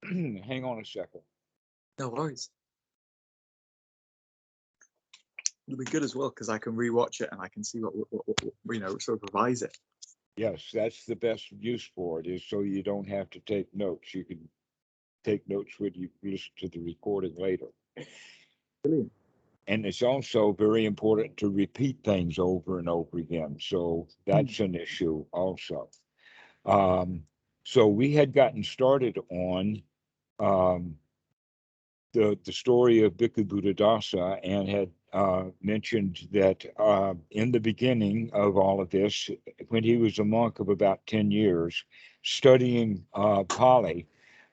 hang on a second. No worries. It'll be good as well because I can rewatch it and I can see what sort of revise it. Yes, that's the best use for it, is so you don't have to take notes. You can take notes when you listen to the recording later. Brilliant. And it's also very important to repeat things over and over again. So that's an issue also. So we had gotten started on the story of Bhikkhu Buddhadasa, and had mentioned that in the beginning of all of this, when he was a monk of about 10 years, studying Pali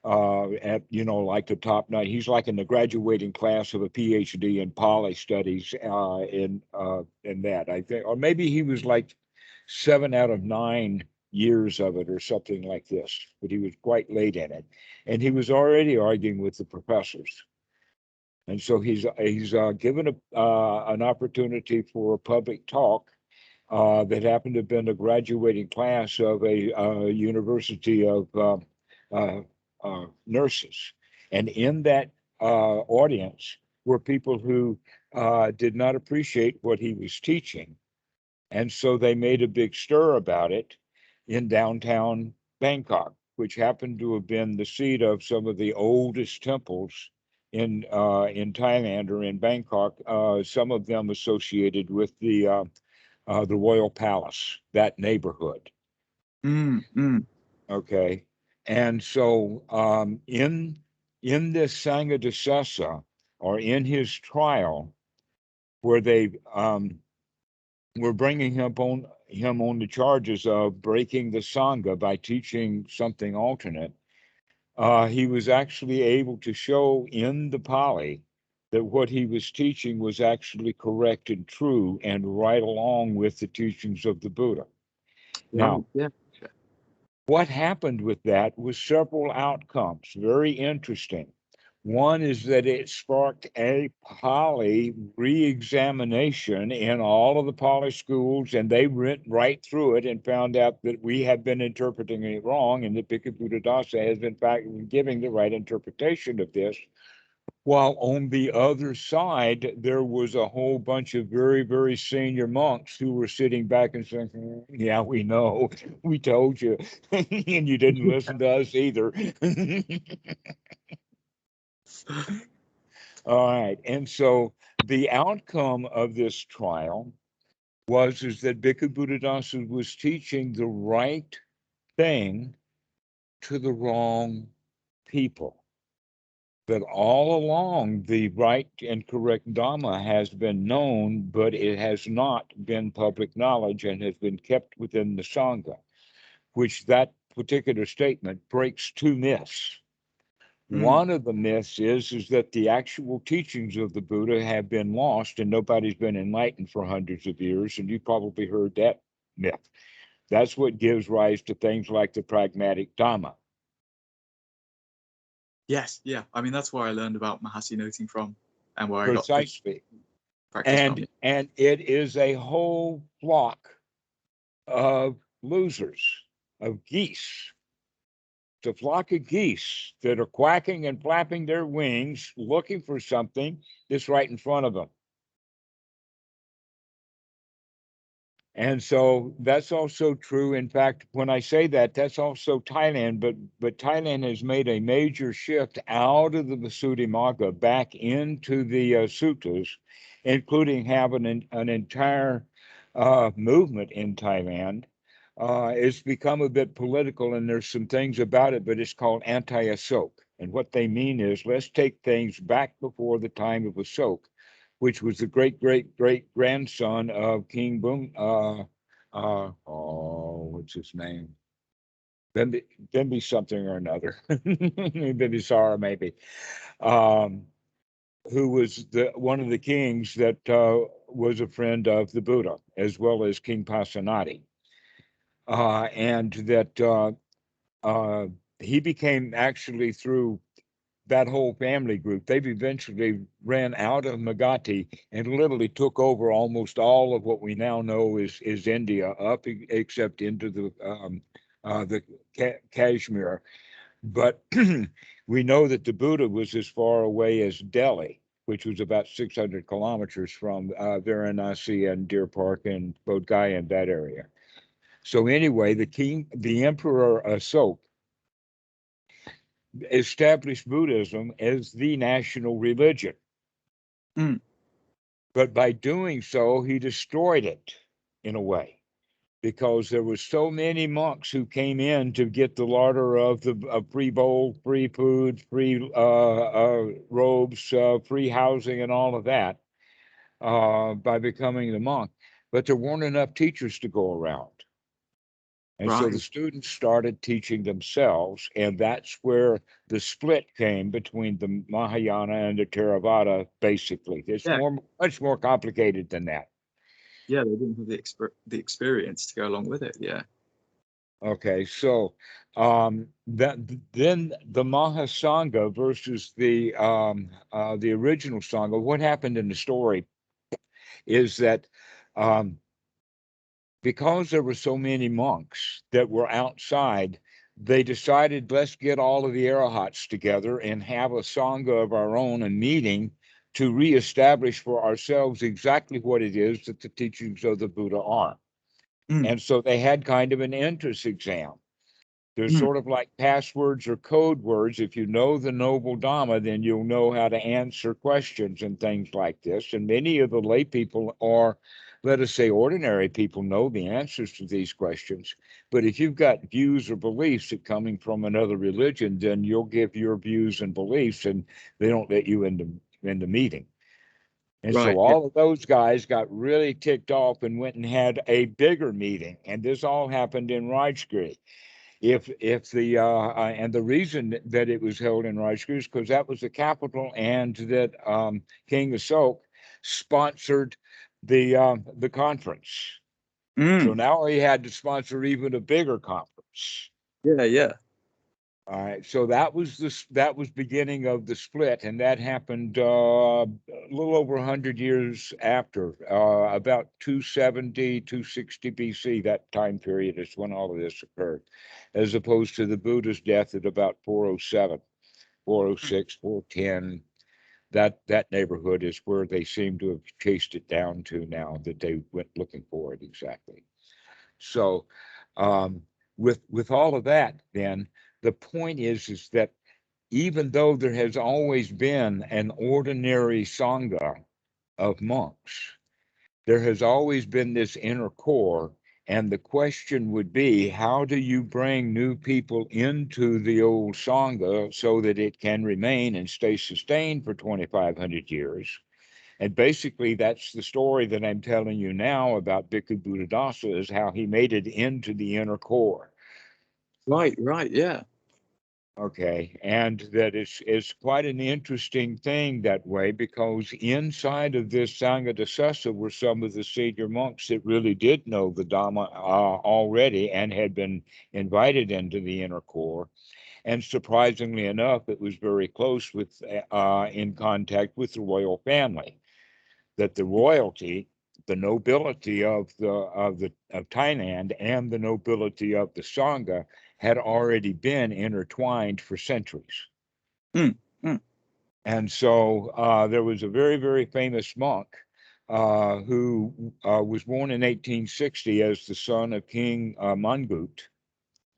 at, like the top nine, he's like in the graduating class of a PhD in Pali studies in that, I think, or maybe he was like 7 out of 9 years of it or something like this, but he was quite late in it. And he was already arguing with the professors. And so he's given an opportunity for a public talk that happened to have been a graduating class of a university of nurses. And in that audience were people who did not appreciate what he was teaching. And so they made a big stir about it in downtown Bangkok, which happened to have been the seat of some of the oldest temples in Thailand, or in Bangkok, some of them associated with the Royal Palace, that neighborhood. Okay, and so in this Sangha or in his trial, where they were bringing him on the charges of breaking the Sangha by teaching something alternate, he was actually able to show in the Pali that what he was teaching was actually correct and true and right along with the teachings of the Buddha. Now, what happened with that was several outcomes, very interesting. One is that it sparked a Pali re-examination in all of the Pali schools, and they went right through it and found out that we have been interpreting it wrong, and that Bhikkhu Buddhadasa has in fact been giving the right interpretation of this. While on the other side, there was a whole bunch of very, very senior monks who were sitting back and saying, yeah, we know, we told you, and you didn't listen to us either. All right. And so the outcome of this trial is that Bhikkhu Buddhadasa was teaching the right thing to the wrong people. That all along the right and correct Dhamma has been known, but it has not been public knowledge and has been kept within the Sangha, which that particular statement breaks 2 myths. One of the myths is that the actual teachings of the Buddha have been lost and nobody's been enlightened for hundreds of years, and you probably heard that myth. That's what gives rise to things like the Pragmatic Dhamma. Yes, yeah. I mean, that's where I learned about Mahasi noting from, and where Precisely. I got practice and it is a whole flock of losers, of geese. It's a flock of geese that are quacking and flapping their wings, looking for something that's right in front of them. And so that's also true. In fact, when I say that, that's also Thailand, but Thailand has made a major shift out of the Visuddhimagga back into the suttas, including having an entire movement in Thailand. It's become a bit political, and there's some things about it, but it's called anti-Asok. And what they mean is, let's take things back before the time of Asok, which was the great-great-great-grandson of King Boom, what's his name? Bimbi something or another. Bimbisara, maybe. Who was one of the kings that was a friend of the Buddha, as well as King Pasenadi. And that he became, actually, through that whole family group, they've eventually ran out of Magadha and literally took over almost all of what we now know is India, up except into the Kashmir. But we know that the Buddha was as far away as Delhi, which was about 600 kilometers from Varanasi and Deer Park and Bodh Gaya and that area. So anyway, the Emperor Asok established Buddhism as the national religion. Mm. But by doing so, he destroyed it in a way, because there were so many monks who came in to get the larder of the free bowl, free food, free robes, free housing, and all of that by becoming the monk. But there weren't enough teachers to go around. And so the Right. students started teaching themselves, and that's where the split came between the Mahayana and the Theravada, basically. It's Yeah. much more complicated than that. Yeah. They didn't have the experience to go along with it. Yeah. Okay, so that then the Mahasangha versus the original Sangha. What happened in the story is that because there were so many monks that were outside, they decided, let's get all of the arahats together and have a Sangha of our own, a meeting to reestablish for ourselves exactly what it is that the teachings of the Buddha are. Mm. And so they had kind of an entrance exam. They're Mm. sort of like passwords or code words. If you know the Noble Dhamma, then you'll know how to answer questions and things like this. And many of the lay people, or let us say ordinary people, know the answers to these questions. But if you've got views or beliefs that coming from another religion, then you'll give your views and beliefs, and they don't let you in the meeting. And Right. so Yeah. all of those guys got really ticked off and went and had a bigger meeting. And this all happened in Rajgiri. If the and the reason that it was held in Rajgir is because that was the capital, and that King Asok sponsored the conference. So Mm. now he had to sponsor even a bigger conference. Yeah. Yeah. All right, so that was beginning of the split, and that happened a little over 100 years after, about 270, 260 BC. That time period is when all of this occurred, as opposed to the Buddha's death at about 407, 406, 410. That neighborhood is where they seem to have chased it down to now, that they went looking for it exactly. So, um, with all of that, then the point is that even though there has always been an ordinary sangha of monks, there has always been this inner core. And the question would be, how do you bring new people into the old sangha so that it can remain and stay sustained for 2,500 years? And basically, that's the story that I'm telling you now about Bhikkhu Buddhadasa, is how he made it into the inner core. Right. Right. Yeah. Okay, and that is quite an interesting thing that way, because inside of this Sangha Dasasa were some of the senior monks that really did know the Dhamma already and had been invited into the inner core. And surprisingly enough, it was very close with in contact with the royal family. That the royalty, the nobility of Thailand, and the nobility of the Sangha had already been intertwined for centuries. Mm. Mm. And so there was a very, very famous monk who was born in 1860 as the son of King Mangut.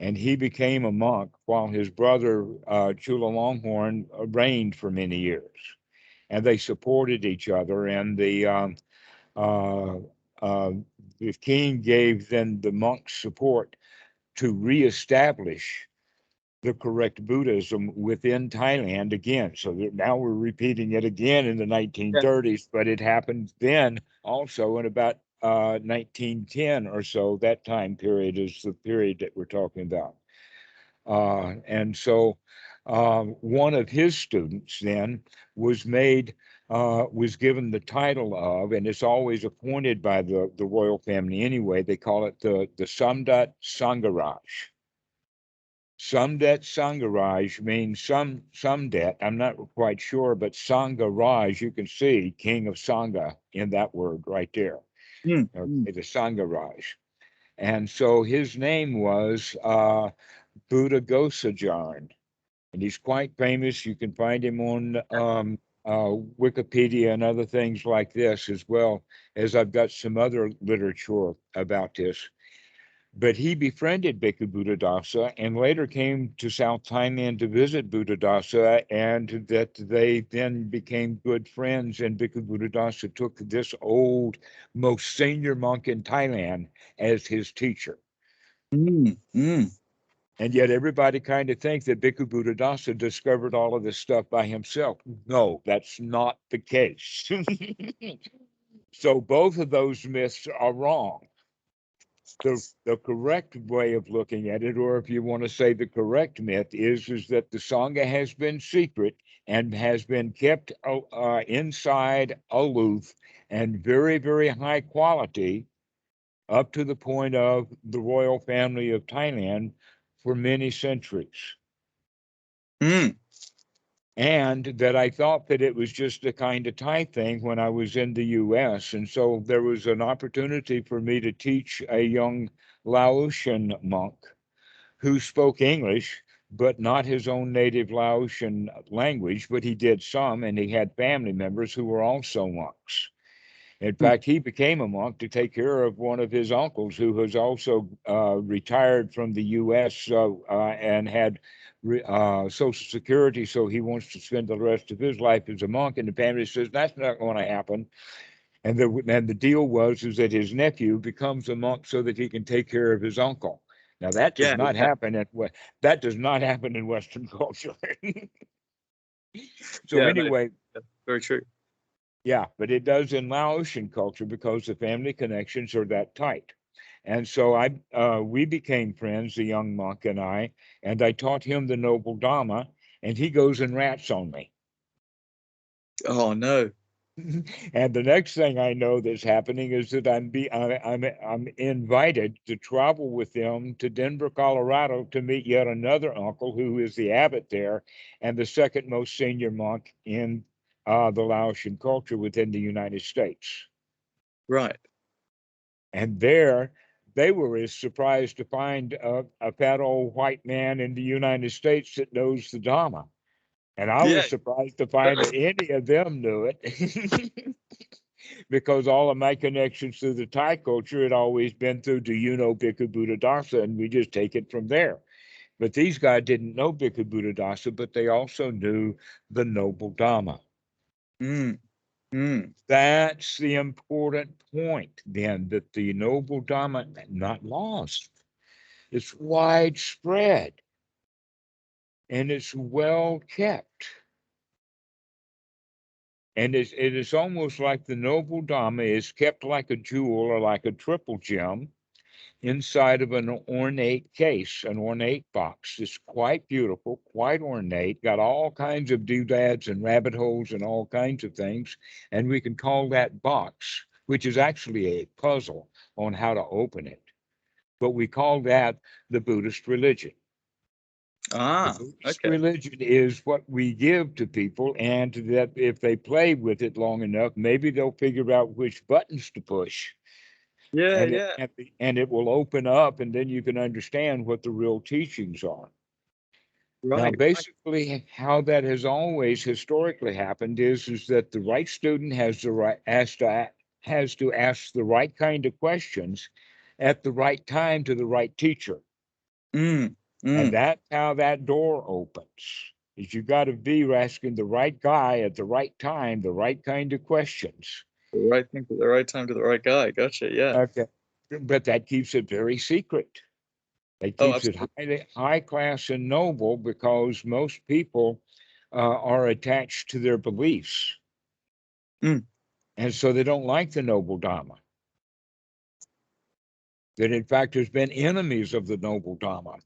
And he became a monk while his brother Chulalongkorn reigned for many years. And they supported each other. And uh, uh, the king gave then the monks support to reestablish the correct Buddhism within Thailand again. So now we're repeating it again in the Yeah. 1930s, but it happened then also in about 1910 or so. That time period is the period that we're talking about. And so one of his students then was was given the title of, and it's always appointed by the royal family anyway, they call it the Samdat Sangharaj. Samdat Sangharaj means Samdat, I'm not quite sure, but Sangharaj, you can see King of Sangha in that word right there. Mm. Mm. Okay, the Sangharaj. And so his name was Buddha Gosajarn. And he's quite famous. You can find him on Wikipedia and other things like this, as well as I've got some other literature about this. But he befriended Bhikkhu Buddhadasa and later came to South Thailand to visit Buddhadasa, and that they then became good friends. And Bhikkhu Buddhadasa took this old, most senior monk in Thailand as his teacher. Mm, mm. And yet everybody kind of thinks that Bhikkhu Buddhadasa discovered all of this stuff by himself. No, that's not the case. So both of those myths are wrong. The correct way of looking at it, or if you want to say the correct myth, is that the Sangha has been secret and has been kept inside, aloof, and very, very high quality up to the point of the royal family of Thailand for many centuries. Mm. And that I thought that it was just a kind of Thai thing when I was in the US. And so there was an opportunity for me to teach a young Laotian monk who spoke English, but not his own native Laotian language, but he did some, and he had family members who were also monks. In fact, he became a monk to take care of one of his uncles who was also retired from the U.S. And had Social Security, so he wants to spend the rest of his life as a monk. And the family says that's not going to happen. And the deal is that his nephew becomes a monk so that he can take care of his uncle. Now that does Yeah, not yeah, happen that does not happen in Western culture. So yeah, no, anyway, very true. yeah, but it does in Laotian culture because the family connections are that tight. And so we became friends, the young monk and I taught him the Noble Dhamma, and he goes and rats on me. Oh no. And the next thing I know that's happening is that I'm invited to travel with them to Denver, Colorado, to meet yet another uncle who is the abbot there and the second most senior monk in the Laotian culture within the United States. Right. And there, they were as surprised to find a fat old white man in the United States that knows the Dhamma. And I Yeah. was surprised to find that any of them knew it. Because all of my connections to the Thai culture had always been through, do you know Bhikkhu Buddhadasa? And we just take it from there. But these guys didn't know Bhikkhu Buddhadasa, but they also knew the Noble Dhamma. Mm, mm. That's the important point, then, that the Noble Dhamma not lost. It's widespread and it's well kept. And it is almost like the Noble Dhamma is kept like a jewel or like a triple gem inside of an ornate case, an ornate box. It's quite beautiful, quite ornate, got all kinds of doodads and rabbit holes and all kinds of things. And we can call that box, which is actually a puzzle on how to open it. But we call that the Buddhist religion. The Ah, Buddhist okay. religion is what we give to people, and that if they play with it long enough, maybe they'll figure out which buttons to push, Yeah, and yeah. it will open up, and then you can understand what the real teachings are. Now, Right, right. basically, how that has always historically happened is that the right student has to ask the right kind of questions at the right time to the right teacher. Mm, And mm. that's how that door opens. Is you got to be asking the right guy at the right time, the right kind of questions. The right thing at the right time to the right guy. Gotcha. Yeah. Okay. But that keeps it very secret. It Oh, keeps it absolutely. high class and noble because most people are attached to their beliefs. Mm. And so they don't like the Noble Dhamma. That in fact, there's been enemies of the Noble Dhamma.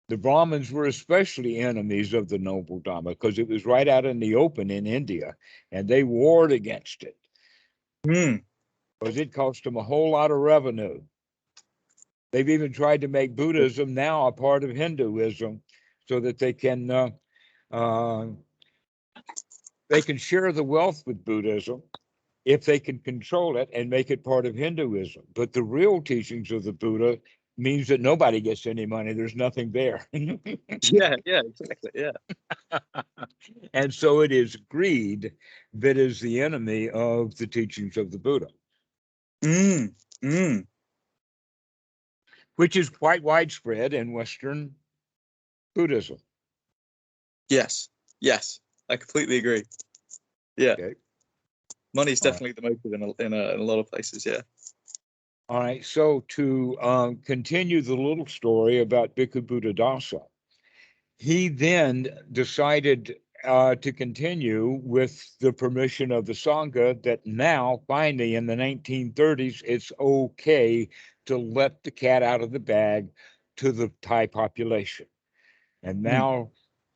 The Brahmins were especially enemies of the Noble Dhamma because it was right out in the open in India, and they warred against it Mm. because it cost them a whole lot of revenue. They've even tried to make Buddhism now a part of Hinduism so that uh, they can share the wealth with Buddhism if they can control it and make it part of Hinduism. But the real teachings of the Buddha means that nobody gets any money. There's nothing there. Yeah, exactly. Yeah. And so it is greed that is the enemy of the teachings of the Buddha, which is quite widespread in Western Buddhism. Yes. I completely agree. Yeah. Okay. Money's All right. definitely the motive in a lot of places. Yeah. All right. So to continue the little story about Bhikkhu Buddhadasa, he then decided to continue with the permission of the Sangha that now, finally, in the 1930s, it's okay to let the cat out of the bag to the Thai population. And now,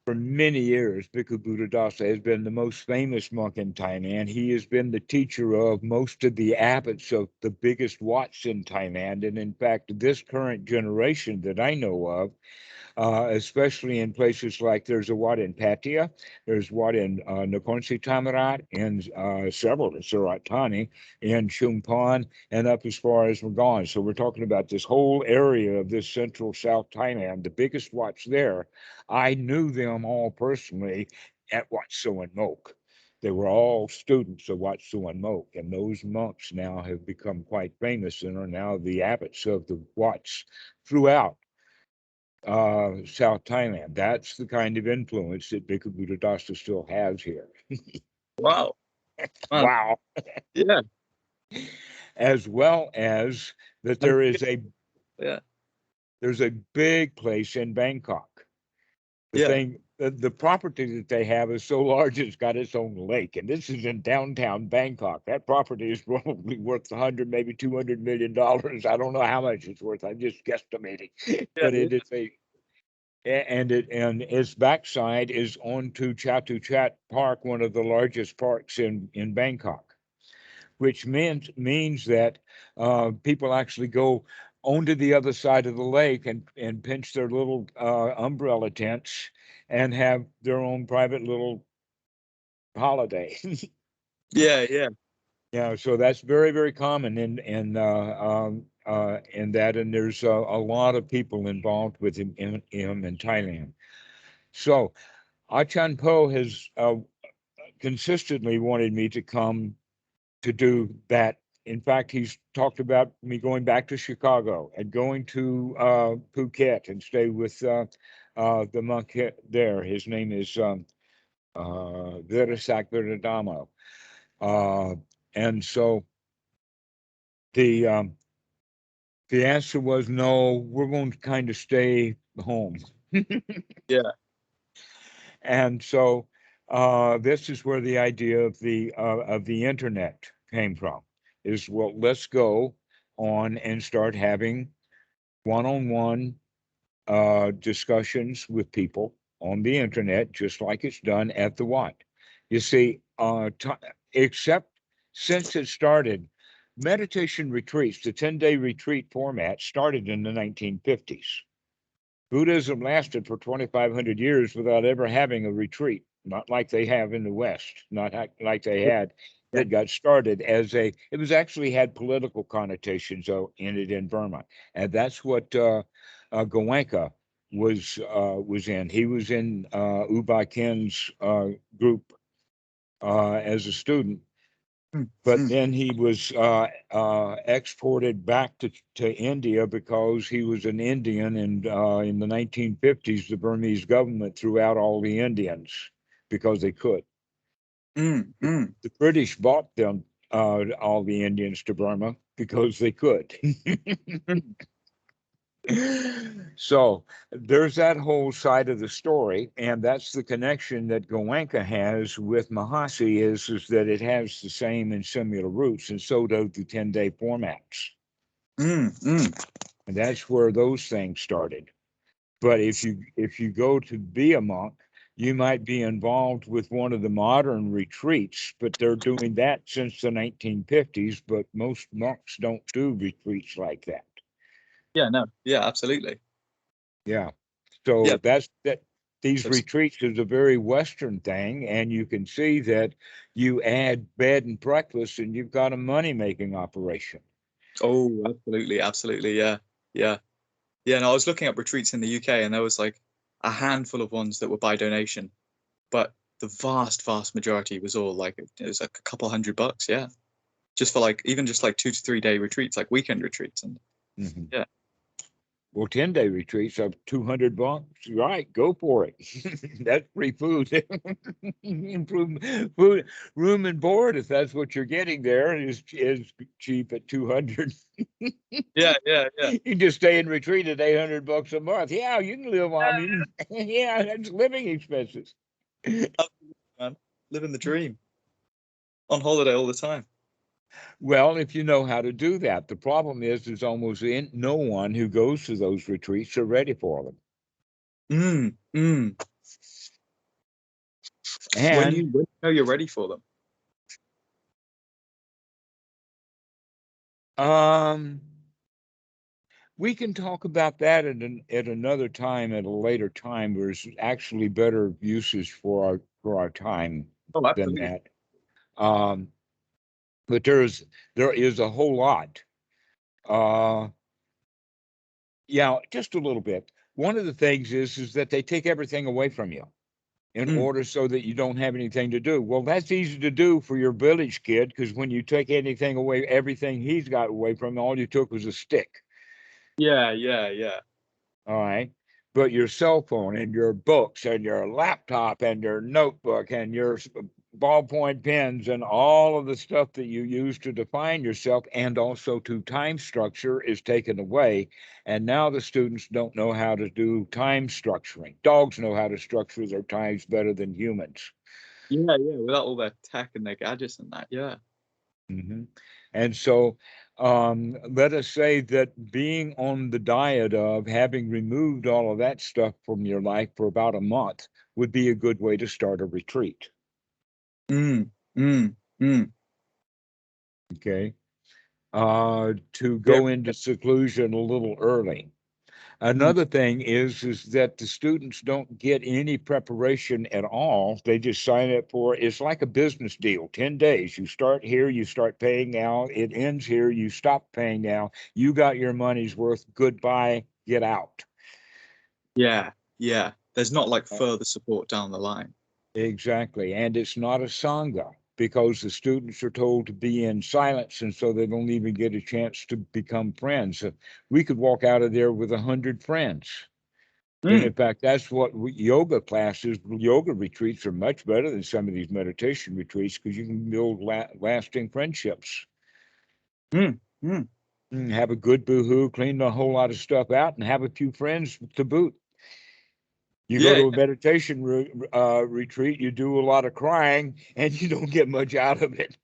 for many years, Bhikkhu Buddhadasa has been the most famous monk in Thailand. He has been the teacher of most of the abbots of the biggest Wats in Thailand. And in fact, this current generation that I know of, especially in places like there's a Wat in Pattaya, there's Wat in Nakhon Thammarat, and several in Surat Thani, and Chumphon, and up as far as Magan. So we're talking about this whole area of this central South Thailand, the biggest Wats there. I knew them all personally at Wat Suan Mok. They were all students of Wat Suan Mok, and those monks now have become quite famous and are now the abbots of the Wats throughout South Thailand. That's the kind of influence that Bhikkhu Buddhadasa still has here. Wow. Wow. Yeah. As well as that there's a big place in Bangkok. The property that they have is so large it's got its own lake, and this is in downtown Bangkok. That property is probably worth 100, maybe $200 million. I don't know how much it's worth. I'm just guesstimating, but it is and its backside is onto Chatu Chat Park, one of the largest parks in Bangkok, which means that people actually go onto the other side of the lake and pinch their little umbrella tents and have their own private little holiday. Yeah. Yeah, so that's very, very common in that, and there's a lot of people involved with him in Thailand. So Achan Po has consistently wanted me to come to do that. In fact, he's talked about me going back to Chicago and going to Phuket and stay with the monk there. His name is Virasak Viradamo. And so the answer was no, we're going to kind of stay home. Yeah. And so this is where the idea of the internet came from. Is, well, let's go on and start having one-on-one discussions with people on the internet, just like it's done at the Wat. You see, except since it started, meditation retreats, the 10-day retreat format started in the 1950s. Buddhism lasted for 2,500 years without ever having a retreat, not like they have in the West, not like they had that got started as it was actually had political connotations in it in Burma. And that's what Goenka was in. He was in U Ba Khin's group as a student. But then he was exported back to India because he was an Indian, and in the 1950s, the Burmese government threw out all the Indians because they could. The British bought them all the Indians to Burma because they could. So there's that whole side of the story, and that's the connection that Goenka has with Mahasi is that it has the same and similar roots, and so do the 10-day formats. And that's where those things started. But if you go to be a monk, you might be involved with one of the modern retreats, but they're doing that since the 1950s, but most monks don't do retreats like that. Yeah, no. Yeah, absolutely. Yeah. So Yeah. that's that. These retreats is a very Western thing, and you can see that you add bed and breakfast, and you've got a money-making operation. Oh, absolutely. Yeah. Yeah, and I was looking up retreats in the UK, and there was like a handful of ones that were by donation, but the vast majority was all like, it was like a couple $100, yeah, just for like even just like 2 to 3 day retreats, like weekend retreats, and yeah. Well, 10-day retreats of $200. Right, go for it. That's free food. Food, room and board, if that's what you're getting there, is cheap at 200. Yeah. You can just stay in retreat at $800 a month. Yeah, you can live on. Yeah, that's living expenses. Man, living the dream. On holiday all the time. Well, if you know how to do that. The problem is there's almost no one who goes to those retreats are ready for them. When And do you know you're ready for them? we can talk about that at another time, at a later time. There's actually better uses for our time Oh, than absolutely. that. But there is a whole lot. Yeah, just a little bit. One of the things is that they take everything away from you in order so that you don't have anything to do. Well, that's easy to do for your village kid, because when you take anything away, everything he's got away from, all you took was a stick. Yeah. All right. But your cell phone and your books and your laptop and your notebook and your ballpoint pens and all of the stuff that you use to define yourself and also to time structure is taken away. And now the students don't know how to do time structuring. Dogs know how to structure their times better than humans. Yeah, without all their tech and their gadgets and that, yeah. And so let us say that being on the diet of having removed all of that stuff from your life for about a month would be a good way to start a retreat. Okay. To go into seclusion a little early. Another thing is that the students don't get any preparation at all. They just sign up for it. It's like a business deal. 10 days. You start here, you start paying now. It ends here, you stop paying now. You got your money's worth. Goodbye. Get out. Yeah. There's not like further support down the line. Exactly. And it's not a Sangha, because the students are told to be in silence, and so they don't even get a chance to become friends. We could walk out of there with 100 friends. And in fact, that's what yoga classes, yoga retreats are much better than some of these meditation retreats, because you can build lasting friendships. Have a good boohoo, clean a whole lot of stuff out, and have a few friends to boot. You go to a meditation retreat, you do a lot of crying, and you don't get much out of it.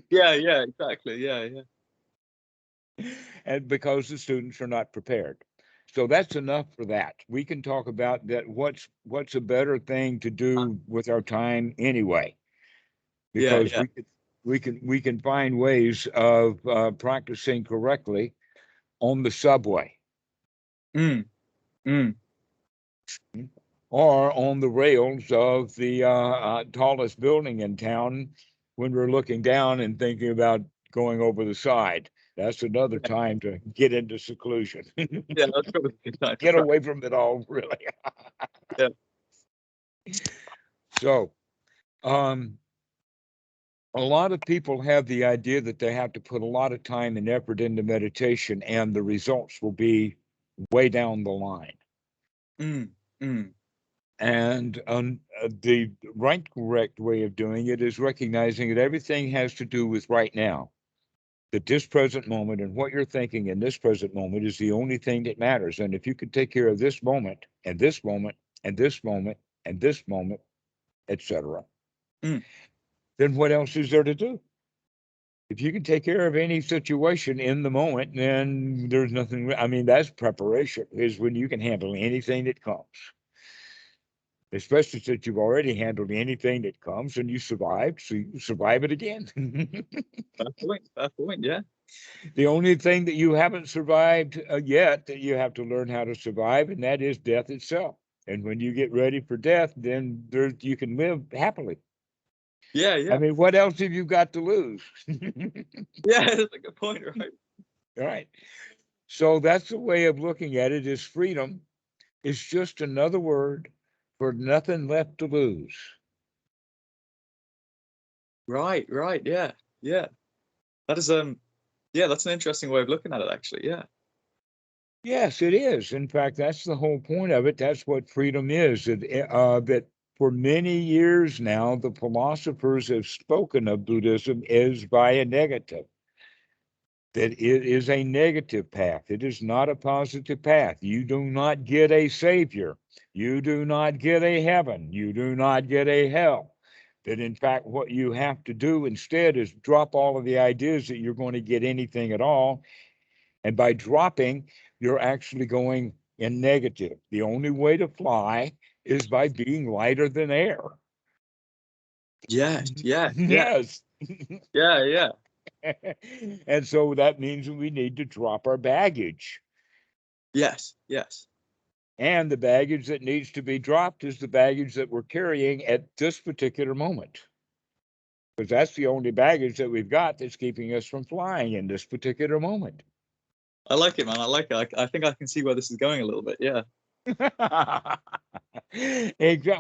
Yeah, exactly. Yeah. And because the students are not prepared. So that's enough for that. We can talk about that. What's a better thing to do with our time anyway? Because we can find ways of practicing correctly on the subway. Or on the rails of the tallest building in town when we're looking down and thinking about going over the side. That's another time to get into seclusion. Yeah, that's probably a good time. Get away from it all, really. Yeah. So, a lot of people have the idea that they have to put a lot of time and effort into meditation, and the results will be way down the line. And the right, correct way of doing it is recognizing that everything has to do with right now. That this present moment and what you're thinking in this present moment is the only thing that matters. And if you can take care of this moment and this moment and this moment and this moment, etc., then what else is there to do? If you can take care of any situation in the moment, then there's nothing. I mean, that's preparation, is when you can handle anything that comes. Especially since you've already handled anything that comes and you survived, so you survive it again. Fair point, yeah. The only thing that you haven't survived yet that you have to learn how to survive, and that is death itself. And when you get ready for death, then you can live happily. Yeah. I mean, what else have you got to lose? Yeah, that's a good point, right? All right. So that's the way of looking at it, is freedom is just another word for nothing left to lose. Right, right, yeah, yeah. That is yeah, that's an interesting way of looking at it, actually. Yeah. Yes, it is. In fact, that's the whole point of it. That's what freedom is. That for many years now, the philosophers have spoken of Buddhism as by a negative, that it is a negative path. It is not a positive path. You do not get a savior. You do not get a heaven. You do not get a hell. That in fact, what you have to do instead is drop all of the ideas that you're going to get anything at all. And by dropping, you're actually going in negative. The only way to fly is by being lighter than air. Yes, yeah, yeah, Yes. yeah, yeah. And so that means we need to drop our baggage. Yes, yes. And the baggage that needs to be dropped is the baggage that we're carrying at this particular moment. Because that's the only baggage that we've got that's keeping us from flying in this particular moment. I like it, man. I like it. I think I can see where this is going a little bit. Yeah.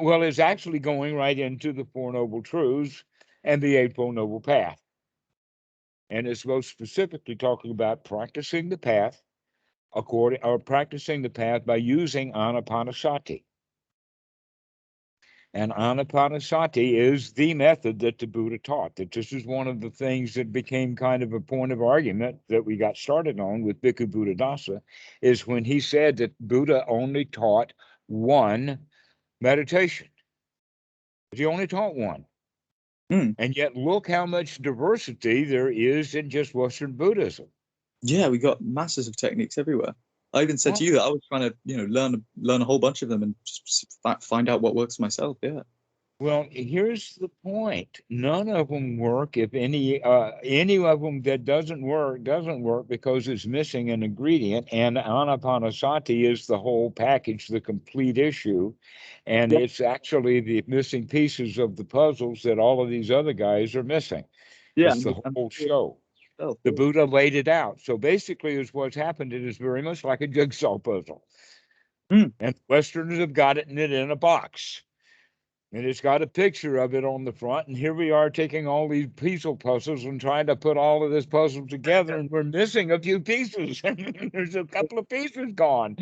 Well, it's actually going right into the Four Noble Truths and the Eightfold Noble Path. And it's most specifically talking about practicing the path practicing the path by using Anapanasati. And Anapanasati is the method that the Buddha taught. That this is one of the things that became kind of a point of argument that we got started on with Bhikkhu Buddhadasa, is when he said that Buddha only taught one meditation. He only taught one. Mm. And yet look how much diversity there is in just Western Buddhism. Yeah, we got masses of techniques everywhere. I even said Well, to you that I was trying to, learn a whole bunch of them and just find out what works for myself. Yeah. Well, here's the point. None of them work. If any of them that doesn't work because it's missing an ingredient. And Anapanasati is the whole package, the complete issue. And Yeah. it's actually the missing pieces of the puzzles that all of these other guys are missing. Yeah. It's the whole show. Oh, The Buddha laid it out. So basically, is what's happened. It is very much like a jigsaw puzzle. mm. And Westerners have gotten it in a box. And it's got a picture of it on the front. And here we are taking all these puzzles and trying to put all of this puzzle together. And we're missing a few pieces. There's a couple of pieces gone.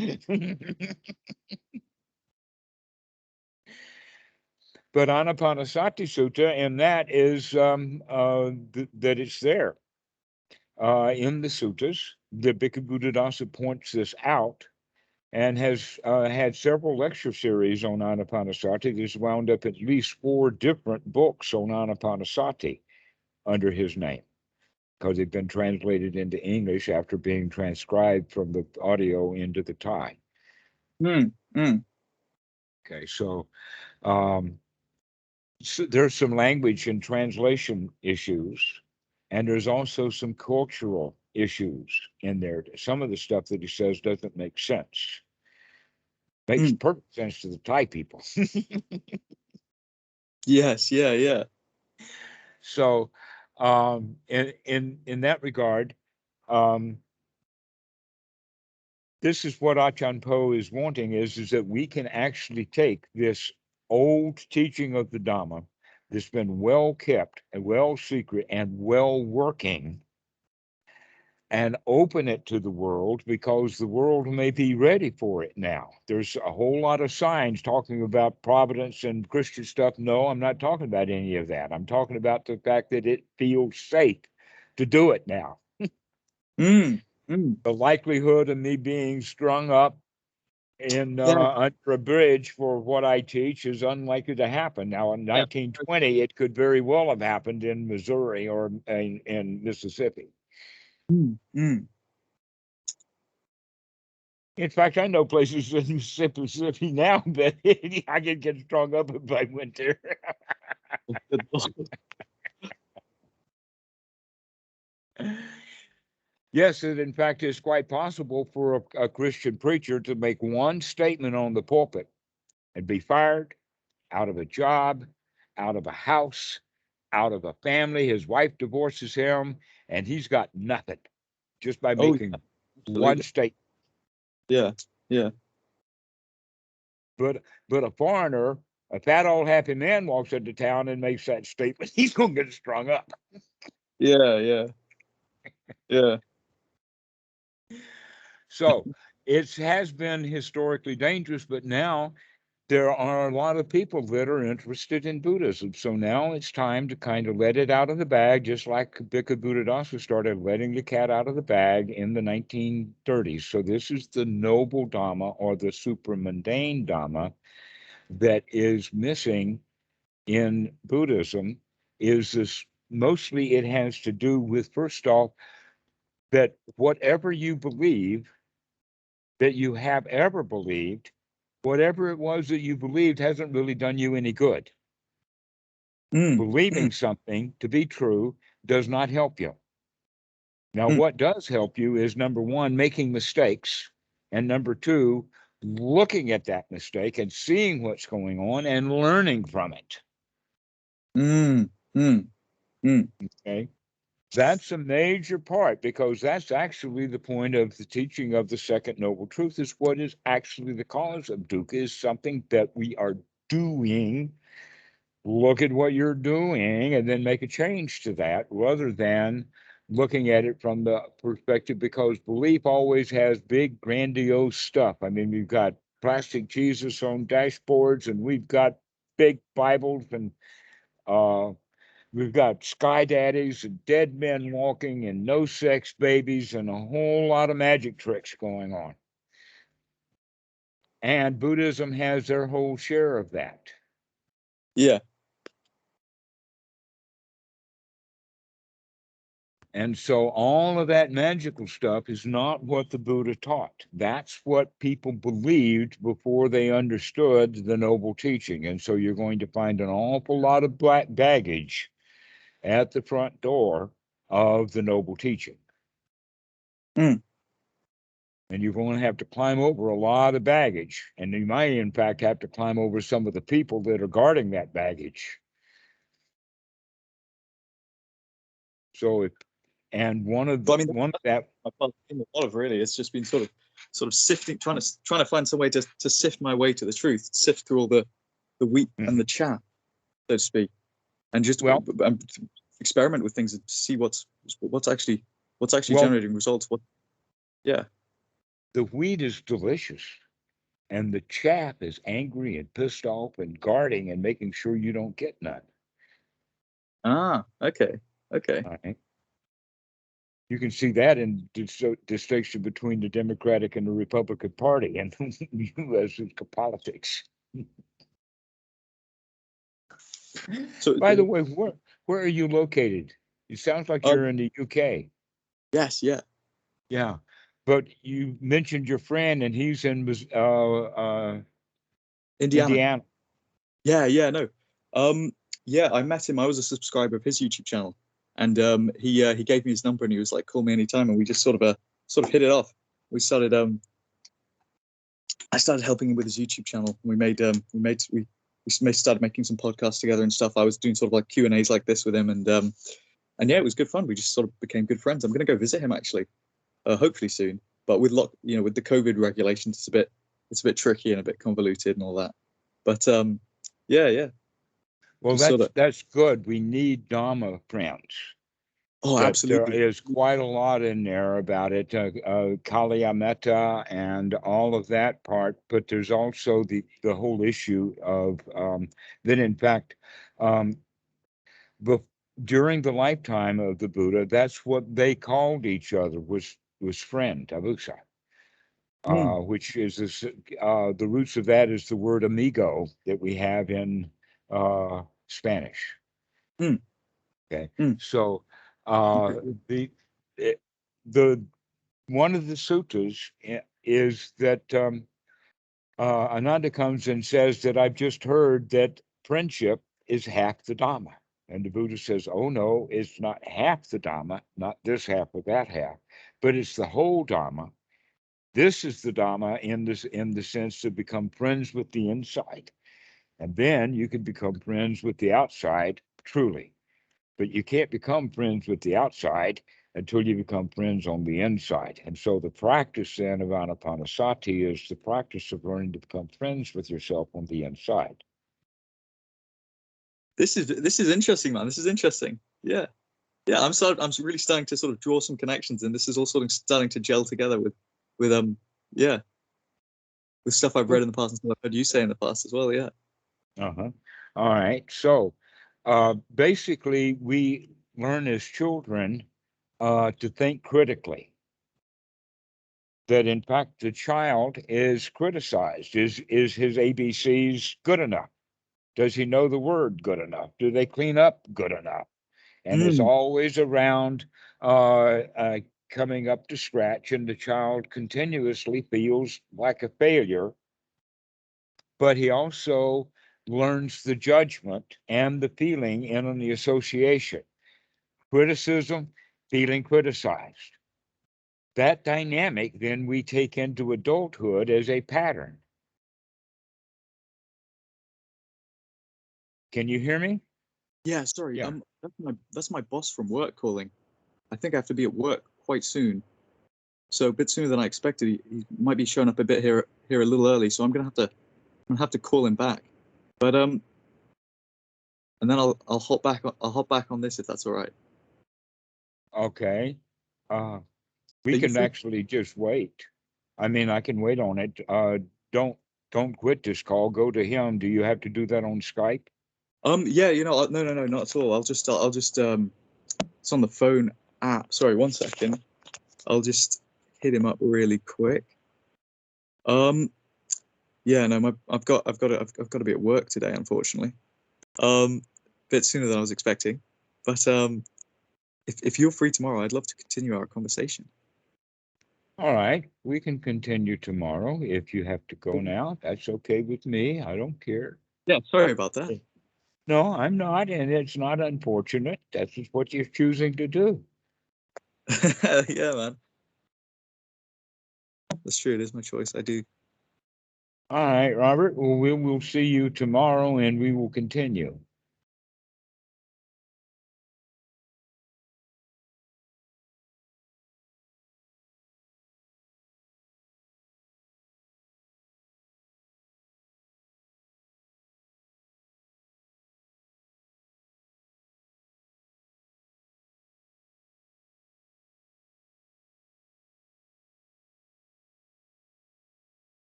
But Anapanasati Sutta, and that is that it's there in the suttas. The Bhikkhu Buddhadasa points this out and has had several lecture series on Anapanasati. There's wound up at least 4 different books on Anapanasati under his name, because they've been translated into English after being transcribed from the audio into the Thai. Mm. Mm. Okay, so, so there's some language and translation issues, and there's also some cultural issues in there. Some of the stuff that he says doesn't make sense. Makes Mm. perfect sense to the Thai people. Yes. Yeah. Yeah. So, in that regard, this is what Achan Po is wanting, is that we can actually take this old teaching of the Dhamma that's been well kept and well secret and well working, and open it to the world, because the world may be ready for it now. There's a whole lot of signs talking about providence and Christian stuff. No, I'm not talking about any of that. I'm talking about the fact that it feels safe to do it now. Mm. Mm. The likelihood of me being strung up in Yeah. under a bridge for what I teach is unlikely to happen. Now, in Yeah. 1920, it could very well have happened in Missouri or in Mississippi. Mm. Mm. In fact, I know places in Mississippi now that I could get strung up if I went there. Good Lord. Yes, it in fact is quite possible for a Christian preacher to make one statement on the pulpit and be fired, out of a job, out of a house, out of a family. His wife divorces him, and he's got nothing just by Oh, making one state. Yeah, yeah. But a foreigner, a fat old happy man walks into town and makes that statement, he's going to get strung up. Yeah, yeah, yeah. So it has been historically dangerous, but now there are a lot of people that are interested in Buddhism. So now it's time to kind of let it out of the bag, just like Bhikkhu Buddhadasa started letting the cat out of the bag in the 1930s. So this is the Noble Dhamma, or the Supramundane Dhamma, that is missing in Buddhism. Is this mostly, it has to do with, first off, that whatever you believe, that you have ever believed, whatever it was that you believed hasn't really done you any good. Believing something to be true does not help you. Now, what does help you is, number one, making mistakes, and number two, looking at that mistake and seeing what's going on and learning from it. Okay. That's a major part, because that's actually the point of the teaching of the second noble truth, is what is actually the cause of dukkha is something that we are doing. Look at what you're doing and then make a change to that, rather than looking at it from the perspective, because belief always has big, grandiose stuff. I mean, we've got plastic Jesus on dashboards, and we've got big Bibles, and we've got sky daddies and dead men walking and no sex babies and a whole lot of magic tricks going on. And Buddhism has their whole share of that. Yeah. And so all of that magical stuff is not what the Buddha taught. That's what people believed before they understood the noble teaching. And so you're going to find an awful lot of black baggage at the front door of the noble teaching. And you're going to have to climb over a lot of baggage. And you might, in fact, have to climb over some of the people that are guarding that baggage. So if, and one of that, a lot of, really, it's just been sort of sifting, trying to find some way to sift my way to the truth, sift through all the wheat and the chaff, so to speak, and just experiment with things and see what's actually generating results. The wheat is delicious, and the chaff is angry and pissed off and guarding and making sure you don't get none. Okay. All right. You can see that in distinction between the Democratic and the Republican Party and U.S. politics. So, by the way, where are you located? It sounds like you're in the UK. Yes, yeah. Yeah, but you mentioned your friend, and he's in Indiana. Yeah, no. Yeah, I met him. I was a subscriber of his YouTube channel, and he gave me his number, and he was like, "Call me anytime," and we just sort of hit it off. We started I started helping him with his YouTube channel. We started making some podcasts together and stuff. I was doing sort of like Q&As like this with him, and yeah, it was good fun. We just sort of became good friends. I'm going to go visit him actually, hopefully soon. But with with the COVID regulations, it's a bit tricky and a bit convoluted and all that. But yeah. Well, that's good. We need Dhamma friends. Oh, absolutely. There is quite a lot in there about it, Kaliya Metta and all of that part, but there's also the whole issue of that, in fact, during the lifetime of the Buddha, that's what they called each other, was friend, avusa, which is the roots of that is the word amigo that we have in Spanish. Okay, so the one of the suttas is that Ananda comes and says that I've just heard that friendship is half the Dhamma. And the Buddha says, oh, no, it's not half the Dhamma, not this half or that half, but it's the whole Dhamma. This is the Dhamma in the sense to become friends with the inside. And then you can become friends with the outside truly. But you can't become friends with the outside until you become friends on the inside. And so the practice then of Anapanasati is the practice of learning to become friends with yourself on the inside. This is interesting, man. This is interesting. Yeah. Yeah, I'm really starting to sort of draw some connections, and this is all sort of starting to gel together with yeah, with stuff I've read in the past and stuff I've heard you say in the past as well. Yeah. Uh-huh. All right. So basically, we learn as children to think critically. That in fact the child is criticized. Is his ABCs good enough? Does he know the word good enough? Do they clean up good enough? And is always around coming up to scratch, and the child continuously feels like a failure, but he also learns the judgment and the feeling in on the association. Criticism, feeling criticized. That dynamic then we take into adulthood as a pattern. Can you hear me? Yeah. Sorry. Yeah. That's my boss from work calling. I think I have to be at work quite soon. So a bit sooner than I expected. He might be showing up a bit here a little early. So I'm gonna have to call him back. But and then I'll hop back on this if that's all right. Okay. We Are you can free? actually just wait. I mean, I can wait on it. Don't don't quit this call. Go to him. Do you have to do that on Skype? Yeah, no, not at all. I'll just it's on the phone app. Sorry, 1 second. I'll just hit him up really quick. Yeah, no, I've got to be at work today, unfortunately. Bit sooner than I was expecting. But if you're free tomorrow, I'd love to continue our conversation. All right. We can continue tomorrow. If you have to go now, that's okay with me. I don't care. Yeah, sorry about that. No, I'm not, and it's not unfortunate. That's just what you're choosing to do. Yeah, man. That's true. It is my choice. I do. All right, Robert. Well, we will see you tomorrow, and we will continue.